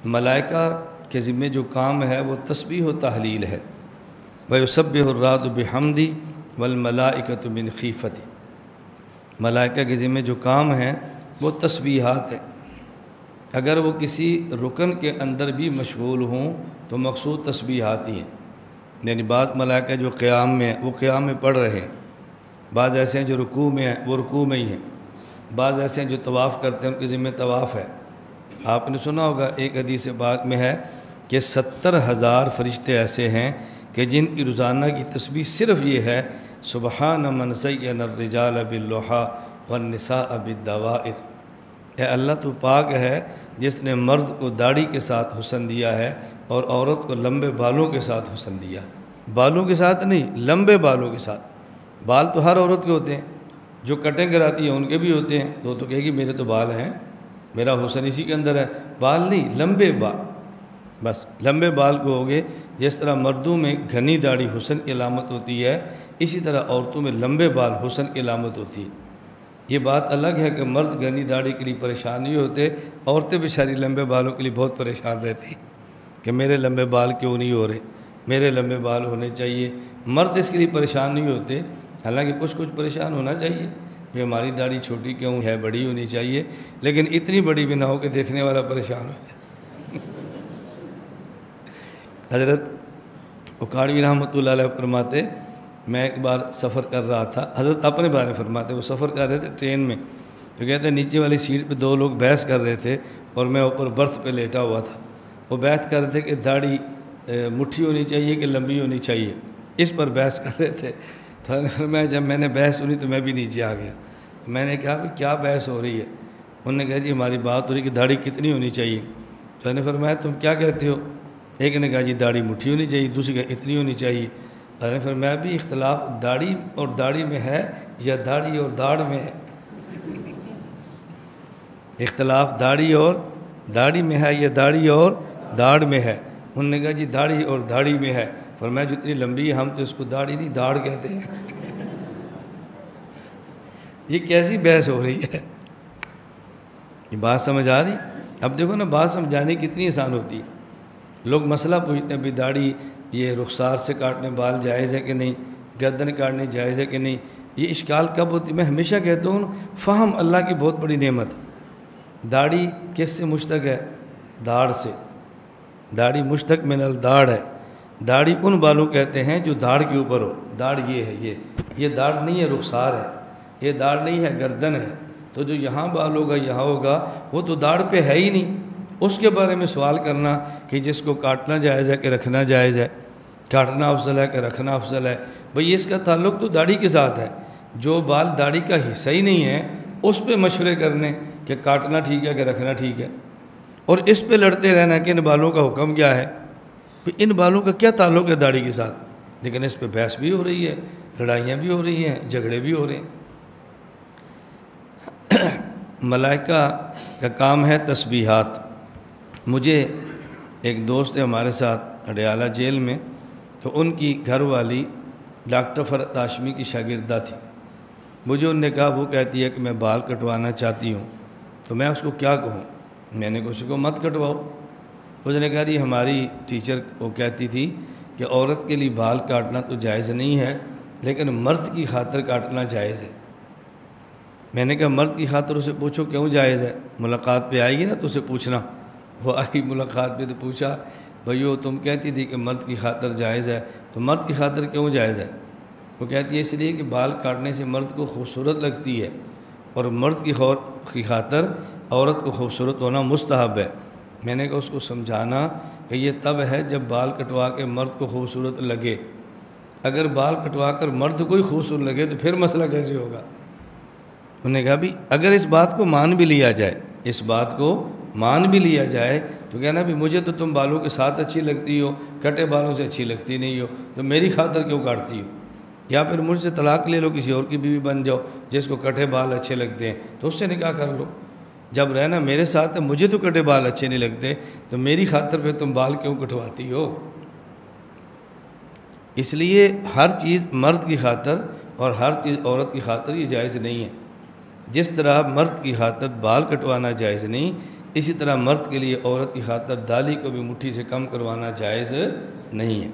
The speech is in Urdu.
ملائکہ کے ذمے جو کام ہے وہ تسبیح و تحلیل ہے۔ وَيُسَبِّحُ الرَّعْدُ بِحَمْدِهِ وَالْمَلَائِكَةُ مِنْ خِیفَتِهِ۔ ملائکہ کے ذمے جو کام ہے وہ تسبیحات ہیں۔ اگر وہ کسی رکن کے اندر بھی مشغول ہوں تو مقصود تسبیحات ہی ہیں۔ یعنی بعض ملائکہ جو قیام میں ہیں وہ قیام میں پڑھ رہے ہیں، بعض ایسے ہیں جو رکوع میں ہیں وہ رکوع میں ہی ہیں، بعض ایسے ہیں جو طواف کرتے ہیں ان کے ذمہ طواف ہے۔ آپ نے سنا ہوگا ایک حدیث پاک میں ہے کہ 70,000 فرشتے ایسے ہیں کہ جن کی روزانہ کی تسبیح صرف یہ ہے سبحان من زین الرجال باللحیٰ والنساء بالدوائر۔ اے اللہ تو پاک ہے جس نے مرد کو داڑھی کے ساتھ حسن دیا ہے اور عورت کو لمبے بالوں کے ساتھ حسن دیا ہے۔ بالوں کے ساتھ نہیں، لمبے بالوں کے ساتھ۔ بال تو ہر عورت کے ہوتے ہیں، جو کٹیں کراتی ہیں ان کے بھی ہوتے ہیں، تو کہے گی میرے تو بال ہیں، میرا حسن اسی کے اندر ہے۔ بال نہیں، لمبے بال، بس لمبے بال کو ہوگے۔ جس طرح مردوں میں گھنی داڑھی حسن کی علامت ہوتی ہے، اسی طرح عورتوں میں لمبے بال حسن کی علامت ہوتی ہے۔ یہ بات الگ ہے کہ مرد گھنی داڑھی کے لیے پریشان نہیں ہوتے، عورتیں بیچاری لمبے بالوں کے لیے بہت پریشان رہتی ہیں کہ میرے لمبے بال کیوں نہیں ہو رہے، میرے لمبے بال ہونے چاہیے۔ مرد اس کے لیے پریشان نہیں ہوتے، حالانکہ کچھ پریشان ہونا چاہیے کہ ہماری داڑھی چھوٹی کیوں ہے، بڑی ہونی چاہیے، لیکن اتنی بڑی بھی نہ ہو کہ دیکھنے والا پریشان ہو جائے۔ حضرت اکاڑوی رحمۃ اللہ علیہ فرماتے، میں ایک بار سفر کر رہا تھا، حضرت اپنے بارے میں فرماتے، وہ سفر کر رہے تھے ٹرین میں، تو کہتے ہیں نیچے والی سیٹ پہ 2 لوگ بحث کر رہے تھے اور میں اوپر برتھ پہ لیٹا ہوا تھا۔ وہ بحث کر رہے تھے کہ داڑھی مٹھی ہونی چاہیے کہ لمبی ہونی چاہیے، اس پر بحث کر رہے تھے۔ تو جب میں نے بحث سنی تو میں بھی نیچے آ گیا۔ میں نے کہا کیا بحث ہو رہی ہے؟ انہوں نے کہا جی ہماری بات ہو رہی کہ داڑھی کتنی ہونی چاہیے۔ تو میں نے فرمایا تم کیا کہتے ہو؟ ایک نے کہا جی داڑھی مٹھی ہونی چاہیے، دوسری کہا اتنی ہونی چاہیے۔ میں نے فرمایا بھی اختلاف داڑھی اور داڑھی میں ہے یا داڑھی اور داڑھ میں ہے؟ اختلاف داڑھی اور داڑھی میں ہے یا داڑھی اور داڑھ میں ہے؟ انہوں نے کہا جی داڑھی اور داڑھی میں ہے۔ فرمایا جتنی لمبی ہے ہم تو اس کو داڑھی نہیں داڑھ کہتے ہیں۔ یہ کیسی بحث ہو رہی ہے؟ یہ بات سمجھ آ رہی؟ اب دیکھو نا، بات سمجھانے کتنی آسان ہوتی ہے۔ لوگ مسئلہ پوچھتے ہیں بھی داڑھی یہ رخسار سے کاٹنے بال جائز ہے کہ نہیں، گردن کاٹنے جائز ہے کہ نہیں۔ یہ اشکال کب ہوتی؟ میں ہمیشہ کہتا ہوں فہم اللہ کی بہت بڑی نعمت ہے۔ داڑھی کس سے مشتق ہے؟ داڑھ سے۔ داڑھی مشتق من الداڑھ ہے۔ داڑھی ان بالوں کہتے ہیں جو داڑھ کے اوپر ہو۔ داڑھ یہ ہے، یہ داڑھ نہیں ہے، رخسار ہے۔ یہ داڑھ نہیں ہے، گردن ہے۔ تو جو یہاں بال ہوگا یہاں ہوگا وہ تو داڑھ پہ ہے ہی نہیں۔ اس کے بارے میں سوال کرنا کہ جس کو کاٹنا جائز ہے کہ رکھنا جائز ہے، کاٹنا افضل ہے کہ رکھنا افضل ہے، بھئی اس کا تعلق تو داڑھی کے ساتھ ہے۔ جو بال داڑھی کا حصہ ہی نہیں ہے اس پہ مشورے کرنے کہ کاٹنا ٹھیک ہے کہ رکھنا ٹھیک ہے، اور اس پہ لڑتے رہنا کہ ان بالوں کا حکم کیا ہے، ان بالوں کا کیا تعلق ہے داڑھی کے ساتھ۔ لیکن اس پہ بحث بھی ہو رہی ہے، لڑائیاں بھی ہو رہی ہیں، جھگڑے بھی ہو رہے ہیں۔ ملائکہ کا کام ہے تسبیحات۔ مجھے ایک دوست ہے ہمارے ساتھ اڈیالہ جیل میں، تو ان کی گھر والی ڈاکٹر فرحت ہاشمی کی شاگردہ تھی۔ مجھے انہوں نے کہا، وہ کہتی ہے کہ میں بال کٹوانا چاہتی ہوں، تو میں اس کو کیا کہوں؟ میں نے کہا اس کو مت کٹواؤ۔ اس نے کہا جی ہماری ٹیچر وہ کہتی تھی کہ عورت کے لیے بال کاٹنا تو جائز نہیں ہے لیکن مرد کی خاطر کاٹنا جائز ہے۔ میں نے کہا مرد کی خاطر اسے پوچھو کیوں جائز ہے، ملاقات پہ آئے گی نا تو اسے پوچھنا۔ وہ آئی ملاقات پہ تو پوچھا، بھائیو تم کہتی تھی کہ مرد کی خاطر جائز ہے، تو مرد کی خاطر کیوں جائز ہے؟ وہ کہتی ہے اس لیے کہ بال کاٹنے سے مرد کو خوبصورت لگتی ہے، اور مرد کی خاطر عورت کو خوبصورت ہونا مستحب ہے۔ میں نے کہا اس کو سمجھانا کہ یہ تب ہے جب بال کٹوا کے مرد کو خوبصورت لگے، اگر بال کٹوا کر مرد کو ہی خوبصورت لگے تو پھر مسئلہ کیسے ہوگا؟ انہوں نے کہا بھی اگر اس بات کو مان بھی لیا جائے، اس بات کو مان بھی لیا جائے تو کہنا بھی مجھے تو تم بالوں کے ساتھ اچھی لگتی ہو، کٹے بالوں سے اچھی لگتی نہیں ہو، تو میری خاطر کیوں کاٹتی ہو؟ یا پھر مجھ سے طلاق لے لو، کسی اور کی بیوی بن جاؤ جس کو کٹے بال اچھے لگتے ہیں تو اس سے نکاح کر لو۔ جب رہنا میرے ساتھ ہے، مجھے تو کٹے بال اچھے نہیں لگتے، تو میری خاطر پہ تم بال کیوں کٹواتی ہو؟ اس لیے ہر چیز مرد کی خاطر اور ہر چیز عورت کی خاطر یہ جائز نہیں ہے۔ جس طرح مرد کی خاطر بال کٹوانا جائز نہیں، اسی طرح مرد کے لیے عورت کی خاطر دالی کو بھی مٹھی سے کم کروانا جائز نہیں ہے۔